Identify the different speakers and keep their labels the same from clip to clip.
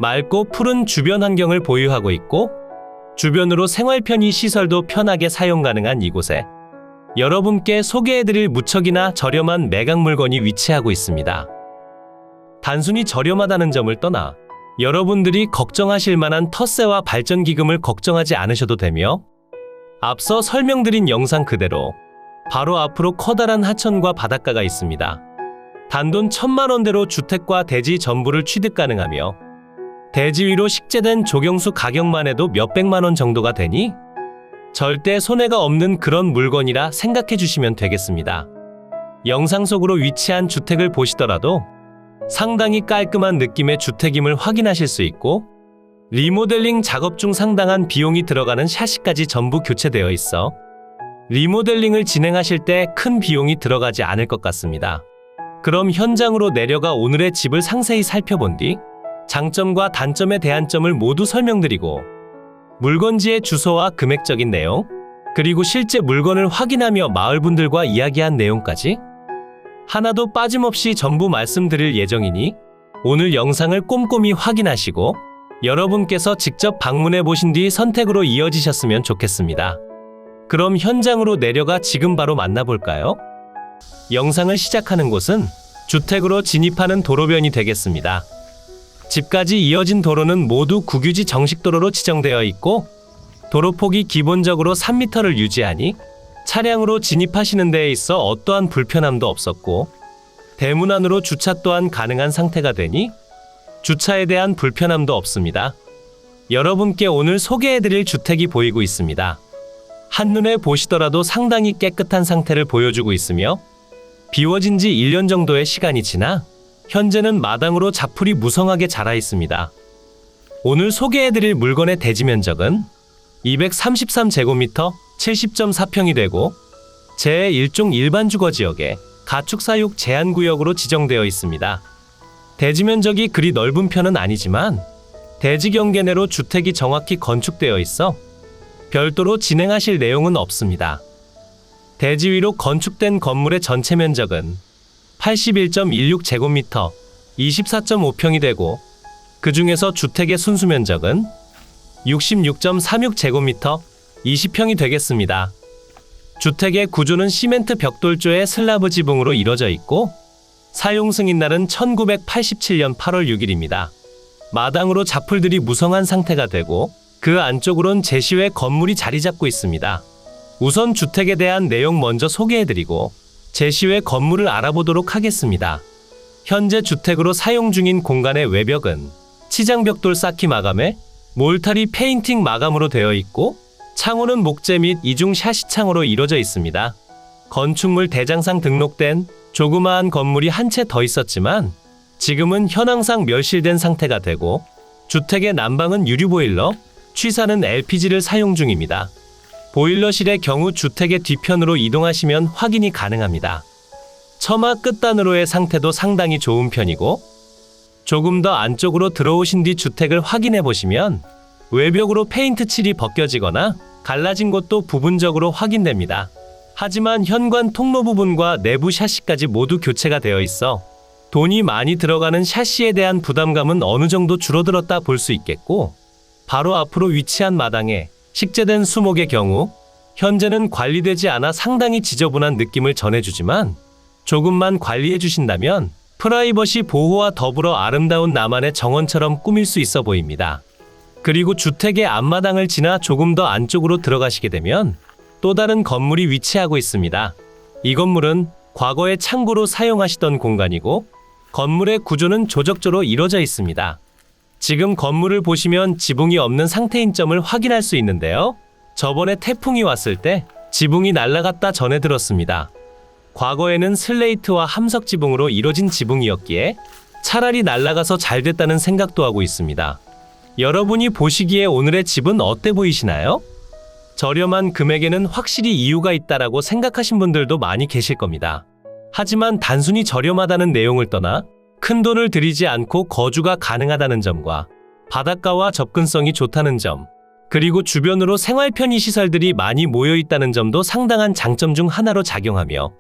Speaker 1: 맑고 푸른 주변 환경을 보유하고 있고 주변으로 생활 편의 시설도 편하게 사용 가능한 이곳에 여러분께 소개해드릴 무척이나 저렴한 매각 물건이 위치하고 있습니다. 단순히 저렴하다는 점을 떠나 여러분들이 걱정하실 만한 텃세와 발전기금을 걱정하지 않으셔도 되며 앞서 설명드린 영상 그대로 바로 앞으로 커다란 하천과 바닷가가 있습니다. 단돈 1,000만원대로 주택과 대지 전부를 취득 가능하며 대지 위로 식재된 조경수 가격만 해도 몇백만원 정도가 되니 절대 손해가 없는 그런 물건이라 생각해 주시면 되겠습니다. 영상 속으로 위치한 주택을 보시더라도 상당히 깔끔한 느낌의 주택임을 확인하실 수 있고 리모델링 작업 중 상당한 비용이 들어가는 샤시까지 전부 교체되어 있어 리모델링을 진행하실 때 큰 비용이 들어가지 않을 것 같습니다. 그럼 현장으로 내려가 오늘의 집을 상세히 살펴본 뒤 장점과 단점에 대한 점을 모두 설명드리고 물건지의 주소와 금액적인 내용, 그리고 실제 물건을 확인하며 마을분들과 이야기한 내용까지 하나도 빠짐없이 전부 말씀드릴 예정이니 오늘 영상을 꼼꼼히 확인하시고 여러분께서 직접 방문해 보신 뒤 선택으로 이어지셨으면 좋겠습니다. 그럼 현장으로 내려가 지금 바로 만나볼까요? 영상을 시작하는 곳은 주택으로 진입하는 도로변이 되겠습니다. 집까지 이어진 도로는 모두 국유지 정식도로로 지정되어 있고 도로폭이 기본적으로 3m를 유지하니 차량으로 진입하시는 데에 있어 어떠한 불편함도 없었고 대문 안으로 주차 또한 가능한 상태가 되니 주차에 대한 불편함도 없습니다. 여러분께 오늘 소개해드릴 주택이 보이고 있습니다. 한눈에 보시더라도 상당히 깨끗한 상태를 보여주고 있으며 비워진 지 1년 정도의 시간이 지나 현재는 마당으로 잡풀이 무성하게 자라 있습니다. 오늘 소개해드릴 물건의 대지 면적은 233제곱미터 70.4평이 되고 제1종 일반 주거지역에 가축사육 제한구역으로 지정되어 있습니다. 대지 면적이 그리 넓은 편은 아니지만 대지 경계 내로 주택이 정확히 건축되어 있어 별도로 진행하실 내용은 없습니다. 대지 위로 건축된 건물의 전체 면적은 81.16제곱미터 24.5평이 되고 그 중에서 주택의 순수 면적은 66.36제곱미터 20평이 되겠습니다. 주택의 구조는 시멘트 벽돌조의 슬라브 지붕으로 이뤄져 있고 사용 승인날은 1987년 8월 6일입니다. 마당으로 잡풀들이 무성한 상태가 되고 그 안쪽으론 제시외 건물이 자리 잡고 있습니다. 우선 주택에 대한 내용 먼저 소개해드리고 제시외 건물을 알아보도록 하겠습니다. 현재 주택으로 사용 중인 공간의 외벽은 치장벽돌 쌓기 마감에 몰타리 페인팅 마감으로 되어 있고 창호는 목재 및 이중 샤시창으로 이루어져 있습니다. 건축물 대장상 등록된 조그마한 건물이 한 채 더 있었지만 지금은 현황상 멸실된 상태가 되고 주택의 난방은 유류보일러, 취사는 LPG를 사용 중입니다. 보일러실의 경우 주택의 뒤편으로 이동하시면 확인이 가능합니다. 처마 끝단으로의 상태도 상당히 좋은 편이고 조금 더 안쪽으로 들어오신 뒤 주택을 확인해 보시면 외벽으로 페인트 칠이 벗겨지거나 갈라진 곳도 부분적으로 확인됩니다. 하지만 현관 통로 부분과 내부 샤시까지 모두 교체가 되어 있어 돈이 많이 들어가는 샤시에 대한 부담감은 어느 정도 줄어들었다 볼 수 있겠고 바로 앞으로 위치한 마당에 식재된 수목의 경우 현재는 관리되지 않아 상당히 지저분한 느낌을 전해주지만 조금만 관리해 주신다면 프라이버시 보호와 더불어 아름다운 나만의 정원처럼 꾸밀 수 있어 보입니다. 그리고 주택의 앞마당을 지나 조금 더 안쪽으로 들어가시게 되면 또 다른 건물이 위치하고 있습니다. 이 건물은 과거에 창고로 사용하시던 공간이고 건물의 구조는 조적조로 이루어져 있습니다. 지금 건물을 보시면 지붕이 없는 상태인 점을 확인할 수 있는데요. 저번에 태풍이 왔을 때 지붕이 날아갔다 전해 들었습니다. 과거에는 슬레이트와 함석 지붕으로 이루어진 지붕이었기에 차라리 날아가서 잘 됐다는 생각도 하고 있습니다. 여러분이 보시기에 오늘의 집은 어때 보이시나요? 저렴한 금액에는 확실히 이유가 있다라고 생각하신 분들도 많이 계실 겁니다. 하지만 단순히 저렴하다는 내용을 떠나 큰 돈을 들이지 않고 거주가 가능하다는 점과 바닷가와 접근성이 좋다는 점, 그리고 주변으로 생활 편의 시설들이 많이 모여 있다는 점도 상당한 장점 중 하나로 작용하며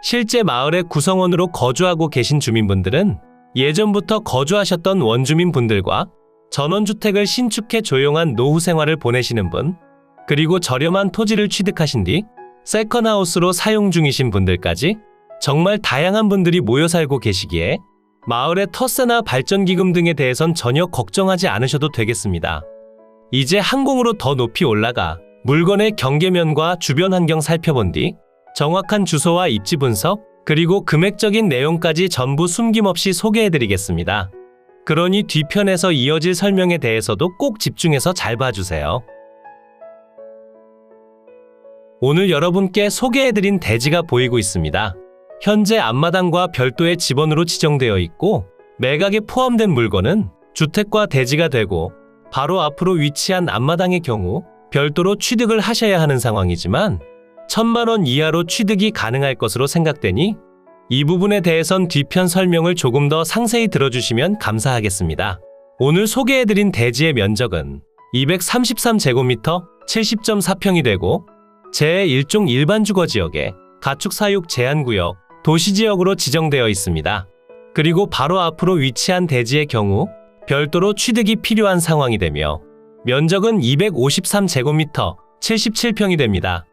Speaker 1: 실제 마을의 구성원으로 거주하고 계신 주민분들은 예전부터 거주하셨던 원주민분들과 전원주택을 신축해 조용한 노후 생활을 보내시는 분, 그리고 저렴한 토지를 취득하신 뒤 세컨하우스로 사용 중이신 분들까지 정말 다양한 분들이 모여 살고 계시기에 마을의 터세나 발전기금 등에 대해선 전혀 걱정하지 않으셔도 되겠습니다. 이제 항공으로 더 높이 올라가 물건의 경계면과 주변 환경 살펴본 뒤 정확한 주소와 입지 분석, 그리고 금액적인 내용까지 전부 숨김없이 소개해드리겠습니다. 그러니 뒤편에서 이어질 설명에 대해서도 꼭 집중해서 잘 봐주세요. 오늘 여러분께 소개해드린 대지가 보이고 있습니다. 현재 앞마당과 별도의 지번으로 지정되어 있고 매각에 포함된 물건은 주택과 대지가 되고 바로 앞으로 위치한 앞마당의 경우 별도로 취득을 하셔야 하는 상황이지만 1,000만 원 이하로 취득이 가능할 것으로 생각되니 이 부분에 대해선 뒤편 설명을 조금 더 상세히 들어주시면 감사하겠습니다. 오늘 소개해드린 대지의 면적은 233제곱미터 70.4평이 되고 제1종 일반 주거지역에 가축사육 제한구역, 도시지역으로 지정되어 있습니다. 그리고 바로 앞으로 위치한 대지의 경우 별도로 취득이 필요한 상황이 되며 면적은 253제곱미터 77평이 됩니다.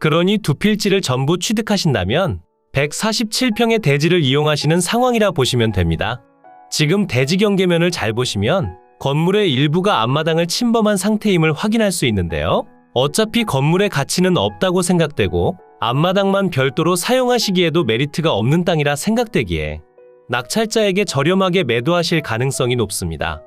Speaker 1: 그러니 두 필지를 전부 취득하신다면 147평의 대지를 이용하시는 상황이라 보시면 됩니다. 지금 대지 경계면을 잘 보시면 건물의 일부가 앞마당을 침범한 상태임을 확인할 수 있는데요. 어차피 건물의 가치는 없다고 생각되고 앞마당만 별도로 사용하시기에도 메리트가 없는 땅이라 생각되기에 낙찰자에게 저렴하게 매도하실 가능성이 높습니다.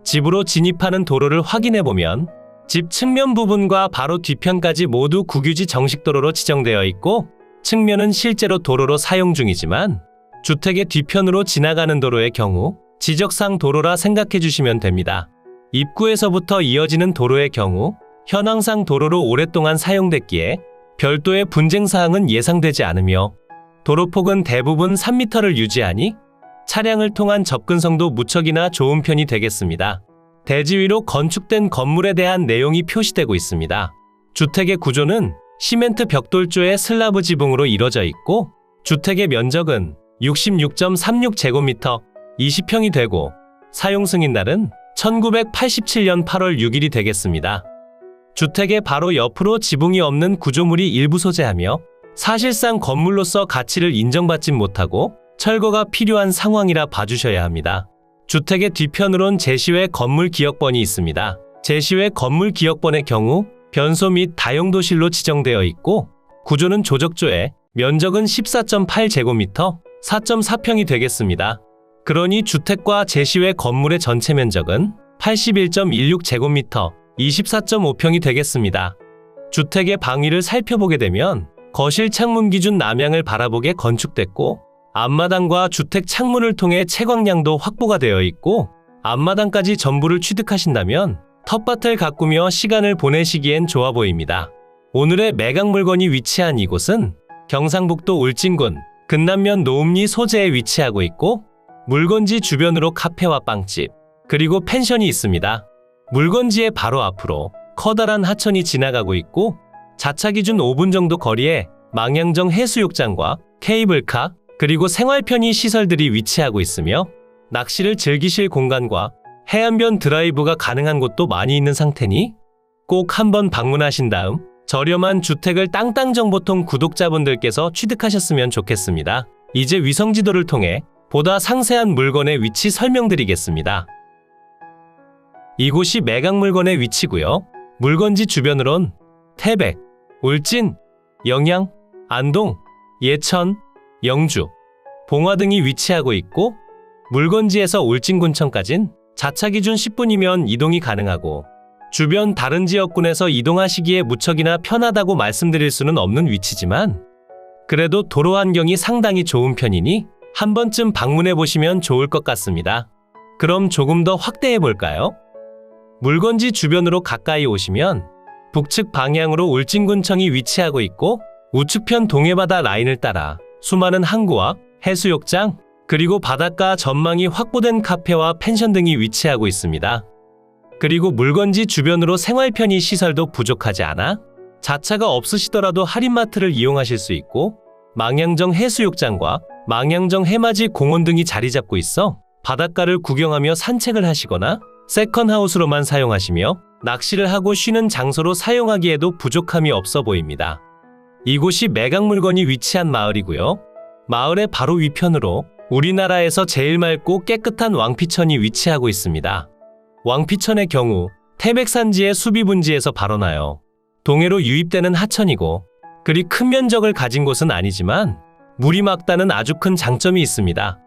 Speaker 1: 집으로 진입하는 도로를 확인해보면 집 측면 부분과 바로 뒤편까지 모두 국유지 정식도로로 지정되어 있고 측면은 실제로 도로로 사용 중이지만 주택의 뒤편으로 지나가는 도로의 경우 지적상 도로라 생각해 주시면 됩니다. 입구에서부터 이어지는 도로의 경우 현황상 도로로 오랫동안 사용됐기에 별도의 분쟁사항은 예상되지 않으며 도로폭은 대부분 3m를 유지하니 차량을 통한 접근성도 무척이나 좋은 편이 되겠습니다. 대지 위로 건축된 건물에 대한 내용이 표시되고 있습니다. 주택의 구조는 시멘트 벽돌조의 슬라브 지붕으로 이뤄져 있고 주택의 면적은 66.36제곱미터 20평이 되고 사용 승인날은 1987년 8월 6일이 되겠습니다. 주택의 바로 옆으로 지붕이 없는 구조물이 일부 소재하며 사실상 건물로서 가치를 인정받지 못하고 철거가 필요한 상황이라 봐주셔야 합니다. 주택의 뒤편으론 제시외 건물 기역번이 있습니다. 제시외 건물 기역번의 경우 변소 및 다용도실로 지정되어 있고 구조는 조적조에 면적은 14.8제곱미터 4.4평이 되겠습니다. 그러니 주택과 제시외 건물의 전체 면적은 81.16제곱미터 24.5평이 되겠습니다. 주택의 방위를 살펴보게 되면 거실 창문 기준 남향을 바라보게 건축됐고 앞마당과 주택 창문을 통해 채광량도 확보가 되어 있고 앞마당까지 전부를 취득하신다면 텃밭을 가꾸며 시간을 보내시기엔 좋아 보입니다. 오늘의 매각 물건이 위치한 이곳은 경상북도 울진군 근남면 노읍리 소재에 위치하고 있고 물건지 주변으로 카페와 빵집, 그리고 펜션이 있습니다. 물건지의 바로 앞으로 커다란 하천이 지나가고 있고 자차 기준 5분 정도 거리에 망향정 해수욕장과 케이블카, 그리고 생활 편의 시설들이 위치하고 있으며 낚시를 즐기실 공간과 해안변 드라이브가 가능한 곳도 많이 있는 상태니 꼭 한번 방문하신 다음 저렴한 주택을 땅땅정보통 구독자분들께서 취득하셨으면 좋겠습니다. 이제 위성지도를 통해 보다 상세한 물건의 위치 설명드리겠습니다. 이곳이 매각 물건의 위치고요. 물건지 주변으론 태백, 울진, 영양, 안동, 예천, 영주, 봉화 등이 위치하고 있고 물건지에서 울진군청까진 자차 기준 10분이면 이동이 가능하고 주변 다른 지역군에서 이동하시기에 무척이나 편하다고 말씀드릴 수는 없는 위치지만 그래도 도로 환경이 상당히 좋은 편이니 한 번쯤 방문해 보시면 좋을 것 같습니다. 그럼 조금 더 확대해 볼까요? 물건지 주변으로 가까이 오시면 북측 방향으로 울진군청이 위치하고 있고 우측편 동해바다 라인을 따라 수많은 항구와 해수욕장, 그리고 바닷가 전망이 확보된 카페와 펜션 등이 위치하고 있습니다. 그리고 물건지 주변으로 생활 편의 시설도 부족하지 않아 자차가 없으시더라도 할인마트를 이용하실 수 있고 망향정 해수욕장과 망향정 해맞이 공원 등이 자리 잡고 있어 바닷가를 구경하며 산책을 하시거나 세컨하우스로만 사용하시며 낚시를 하고 쉬는 장소로 사용하기에도 부족함이 없어 보입니다. 이곳이 매각 물건이 위치한 마을이고요. 마을의 바로 위편으로 우리나라에서 제일 맑고 깨끗한 왕피천이 위치하고 있습니다. 왕피천의 경우 태백산지의 수비분지에서 발원하여 동해로 유입되는 하천이고 그리 큰 면적을 가진 곳은 아니지만 물이 맑다는 아주 큰 장점이 있습니다.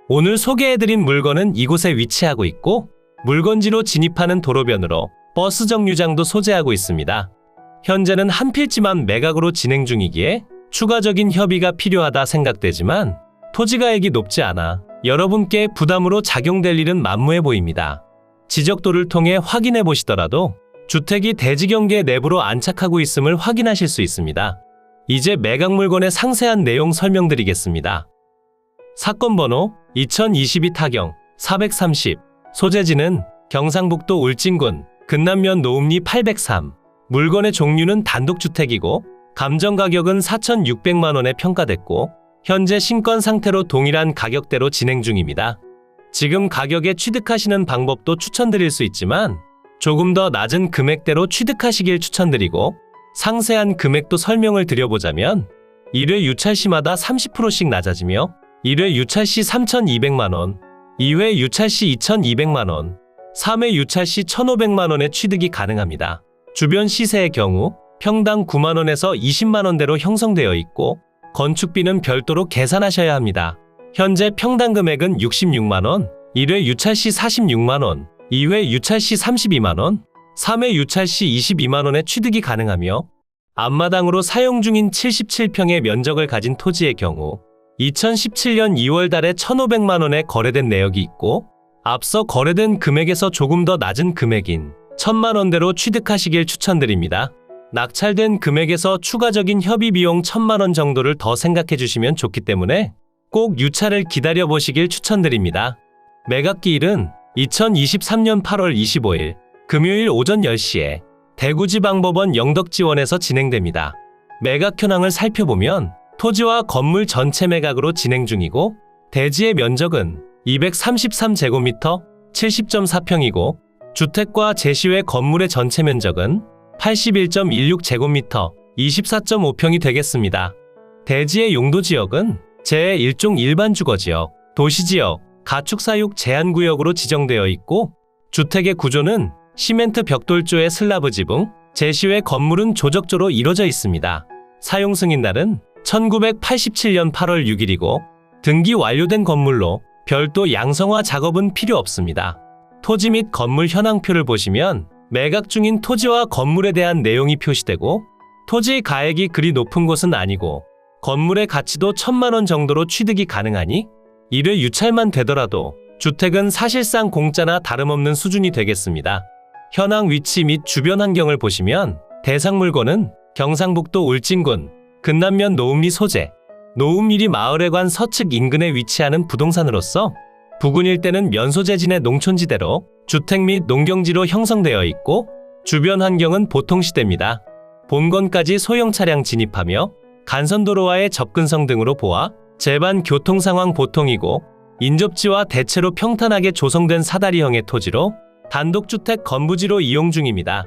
Speaker 1: 오늘 소개해드린 물건은 이곳에 위치하고 있고 물건지로 진입하는 도로변으로 버스 정류장도 소재하고 있습니다. 현재는 한 필지만 매각으로 진행 중이기에 추가적인 협의가 필요하다 생각되지만 토지가액이 높지 않아 여러분께 부담으로 작용될 일은 만무해 보입니다. 지적도를 통해 확인해 보시더라도 주택이 대지경계 내부로 안착하고 있음을 확인하실 수 있습니다. 이제 매각 물건의 상세한 내용 설명드리겠습니다. 사건 번호 2022 타경 430, 소재지는 경상북도 울진군 근남면 노읍리 803, 물건의 종류는 단독주택이고 감정가격은 4,600만 원에 평가됐고 현재 신권 상태로 동일한 가격대로 진행 중입니다. 지금 가격에 취득하시는 방법도 추천드릴 수 있지만 조금 더 낮은 금액대로 취득하시길 추천드리고 상세한 금액도 설명을 드려보자면 1회 유찰시마다 30%씩 낮아지며 1회 유찰시 3,200만 원, 2회 유찰시 2,200만 원, 3회 유찰시 1,500만 원의 취득이 가능합니다. 주변 시세의 경우 평당 9만 원에서 20만 원대로 형성되어 있고 건축비는 별도로 계산하셔야 합니다. 현재 평당 금액은 66만 원, 1회 유찰시 46만 원, 2회 유찰시 32만 원, 3회 유찰시 22만 원의 취득이 가능하며 앞마당으로 사용 중인 77평의 면적을 가진 토지의 경우 2017년 2월 달에 1,500만 원에 거래된 내역이 있고 앞서 거래된 금액에서 조금 더 낮은 금액인 1,000만 원대로 취득하시길 추천드립니다. 낙찰된 금액에서 추가적인 협의 비용 1,000만 원 정도를 더 생각해 주시면 좋기 때문에 꼭 유찰을 기다려 보시길 추천드립니다. 매각기일은 2023년 8월 25일 금요일 오전 10시에 대구지방법원 영덕지원에서 진행됩니다. 매각 현황을 살펴보면 토지와 건물 전체 매각으로 진행 중이고 대지의 면적은 233제곱미터 70.4평이고 주택과 제시외 건물의 전체 면적은 81.16제곱미터 24.5평이 되겠습니다. 대지의 용도지역은 제1종 일반주거지역, 도시지역, 가축사육 제한구역으로 지정되어 있고 주택의 구조는 시멘트 벽돌조의 슬라브 지붕, 제시외 건물은 조적조로 이루어져 있습니다. 사용 승인날은 1987년 8월 6일이고 등기 완료된 건물로 별도 양성화 작업은 필요 없습니다. 토지 및 건물 현황표를 보시면 매각 중인 토지와 건물에 대한 내용이 표시되고 토지 가액이 그리 높은 곳은 아니고 건물의 가치도 1,000만 원 정도로 취득이 가능하니 1회 유찰만 되더라도 주택은 사실상 공짜나 다름없는 수준이 되겠습니다. 현황 위치 및 주변 환경을 보시면 대상 물건은 경상북도 울진군 근남면 노읍리 소재, 노읍리 마을회관 서측 인근에 위치하는 부동산으로서 부근 일대는 면소재진의 농촌지대로 주택 및 농경지로 형성되어 있고 주변 환경은 보통시대입니다. 본건까지 소형 차량 진입하며 간선도로와의 접근성 등으로 보아 재반 교통 상황 보통이고 인접지와 대체로 평탄하게 조성된 사다리형의 토지로 단독주택 건부지로 이용 중입니다.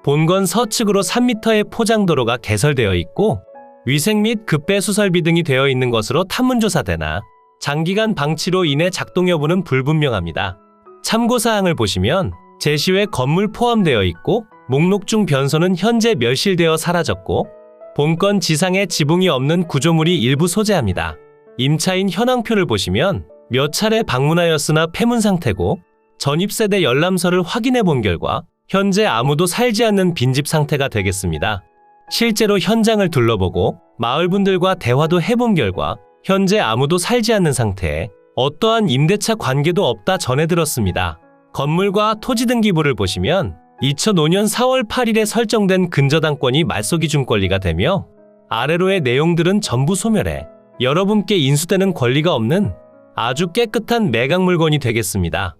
Speaker 1: 본건 서측으로 3m의 포장도로가 개설되어 있고 위생 및 급배수 설비 등이 되어 있는 것으로 탐문조사되나 장기간 방치로 인해 작동 여부는 불분명합니다. 참고사항을 보시면 제시외 건물 포함되어 있고 목록 중 변소는 현재 멸실되어 사라졌고 본건 지상에 지붕이 없는 구조물이 일부 소재합니다. 임차인 현황표를 보시면 몇 차례 방문하였으나 폐문 상태고 전입세대 열람서를 확인해 본 결과 현재 아무도 살지 않는 빈집 상태가 되겠습니다. 실제로 현장을 둘러보고 마을분들과 대화도 해본 결과 현재 아무도 살지 않는 상태에 어떠한 임대차 관계도 없다 전해 들었습니다. 건물과 토지등기부를 보시면 2005년 4월 8일에 설정된 근저당권이 말소기준 권리가 되며 아래로의 내용들은 전부 소멸해 여러분께 인수되는 권리가 없는 아주 깨끗한 매각 물건이 되겠습니다.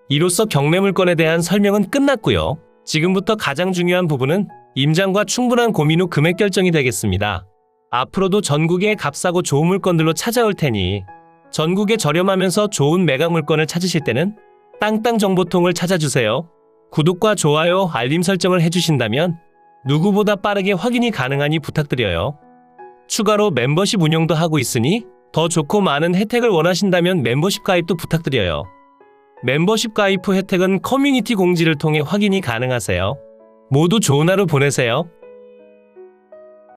Speaker 1: 이로써 경매 물건에 대한 설명은 끝났고요. 지금부터 가장 중요한 부분은 임장과 충분한 고민 후 금액 결정이 되겠습니다. 앞으로도 전국의 값싸고 좋은 물건들로 찾아올 테니 전국에 저렴하면서 좋은 매각 물건을 찾으실 때는 땅땅 정보통을 찾아주세요. 구독과 좋아요, 알림 설정을 해주신다면 누구보다 빠르게 확인이 가능하니 부탁드려요. 추가로 멤버십 운영도 하고 있으니 더 좋고 많은 혜택을 원하신다면 멤버십 가입도 부탁드려요. 멤버십 가입 후 혜택은 커뮤니티 공지를 통해 확인이 가능하세요. 모두 좋은 하루 보내세요.